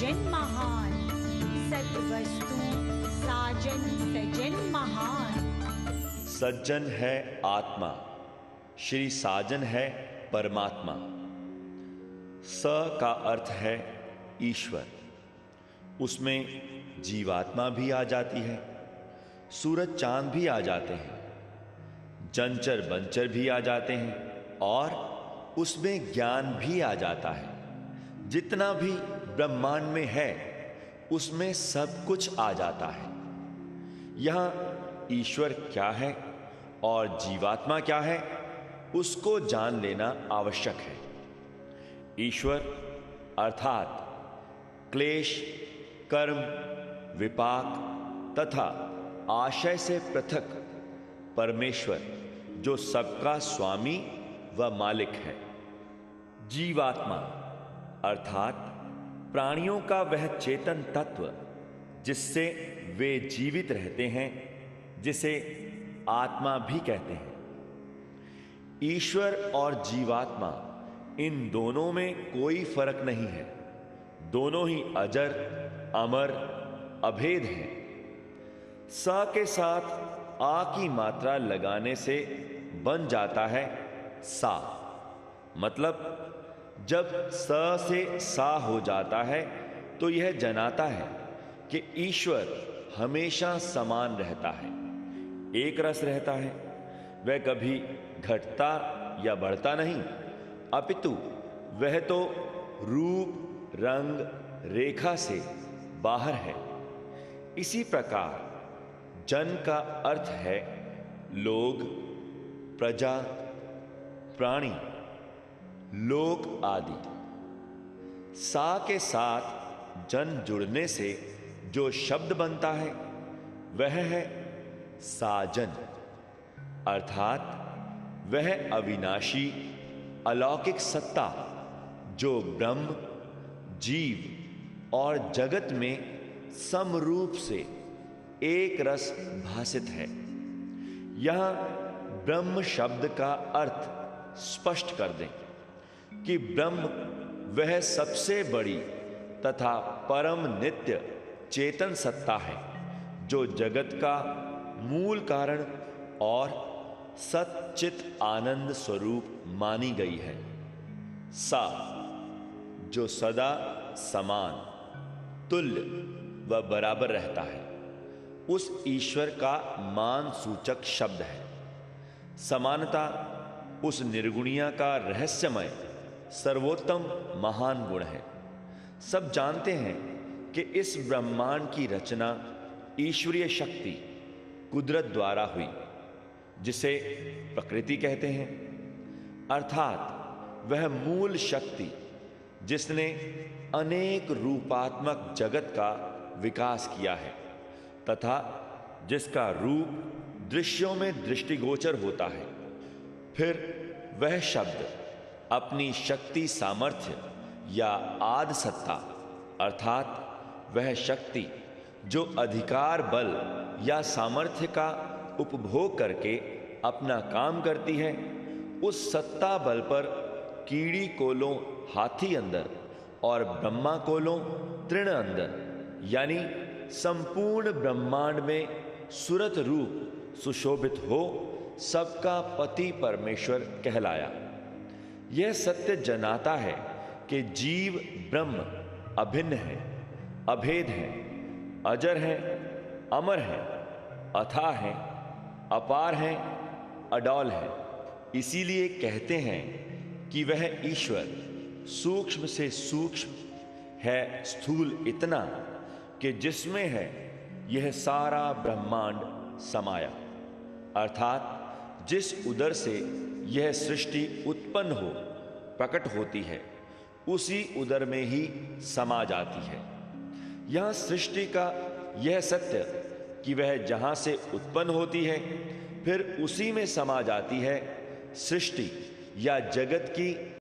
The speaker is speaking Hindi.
सजन महान, सद्वस्तु साजन सजन महान। सज्जन है आत्मा, श्री साजन है परमात्मा। स का अर्थ है ईश्वर, उसमें जीवात्मा भी आ जाती है, सूरज चांद भी आ जाते हैं, जंचर बंचर भी आ जाते हैं और उसमें ज्ञान भी आ जाता है। जितना भी ब्रह्मांड में है उसमें सब कुछ आ जाता है। यहाँ ईश्वर क्या है और जीवात्मा क्या है उसको जान लेना आवश्यक है। ईश्वर अर्थात क्लेश, कर्म, विपाक तथा आशय से पृथक परमेश्वर जो सबका स्वामी व मालिक है। जीवात्मा अर्थात प्राणियों का वह चेतन तत्व जिससे वे जीवित रहते हैं, जिसे आत्मा भी कहते हैं। ईश्वर और जीवात्मा इन दोनों में कोई फर्क नहीं है, दोनों ही अजर, अमर, अभेद हैं। स के साथ आ की मात्रा लगाने से बन जाता है सा। मतलब जब स से सा हो जाता है तो यह जनाता है कि ईश्वर हमेशा समान रहता है, एक रस रहता है। वह कभी घटता या बढ़ता नहीं, अपितु वह तो रूप, रंग, रेखा से बाहर है। इसी प्रकार जन का अर्थ है लोग, प्रजा, प्राणी, लोक आदि। सा के साथ जन जुड़ने से जो शब्द बनता है वह है साजन, अर्थात वह अविनाशी अलौकिक सत्ता जो ब्रह्म, जीव और जगत में समरूप से एक रस भासित है। यहां ब्रह्म शब्द का अर्थ स्पष्ट कर दें कि ब्रह्म वह सबसे बड़ी तथा परम नित्य चेतन सत्ता है जो जगत का मूल कारण और सच्चित आनंद स्वरूप मानी गई है। सा जो सदा समान, तुल्य व बराबर रहता है, उस ईश्वर का मान सूचक शब्द है। समानता उस निर्गुणिया का रहस्यमय सर्वोत्तम महान गुण है। सब जानते हैं कि इस ब्रह्मांड की रचना ईश्वरीय शक्ति कुदरत द्वारा हुई, जिसे प्रकृति कहते हैं, अर्थात वह मूल शक्ति जिसने अनेक रूपात्मक जगत का विकास किया है तथा जिसका रूप दृश्यों में दृष्टिगोचर होता है। फिर वह शब्द अपनी शक्ति सामर्थ्य या आद सत्ता अर्थात वह शक्ति जो अधिकार बल या सामर्थ्य का उपभोग करके अपना काम करती है, उस सत्ता बल पर कीड़ी कोलों हाथी अंदर और ब्रह्मा कोलों तृण अंदर यानी संपूर्ण ब्रह्मांड में सुरत रूप सुशोभित हो सबका पति परमेश्वर कहलाया। यह सत्य जनाता है कि जीव ब्रह्म अभिन्न है, अभेद है, अजर है, अमर है, अथाह है, अपार है, अडौल है। इसीलिए कहते हैं कि वह ईश्वर सूक्ष्म से सूक्ष्म है, स्थूल इतना कि जिसमें है यह सारा ब्रह्मांड समाया, अर्थात जिस उदर से यह सृष्टि उत्पन्न हो प्रकट होती है उसी उदर में ही समा जाती है। यह सृष्टि का यह सत्य कि वह जहां से उत्पन्न होती है फिर उसी में समा जाती है, सृष्टि या जगत की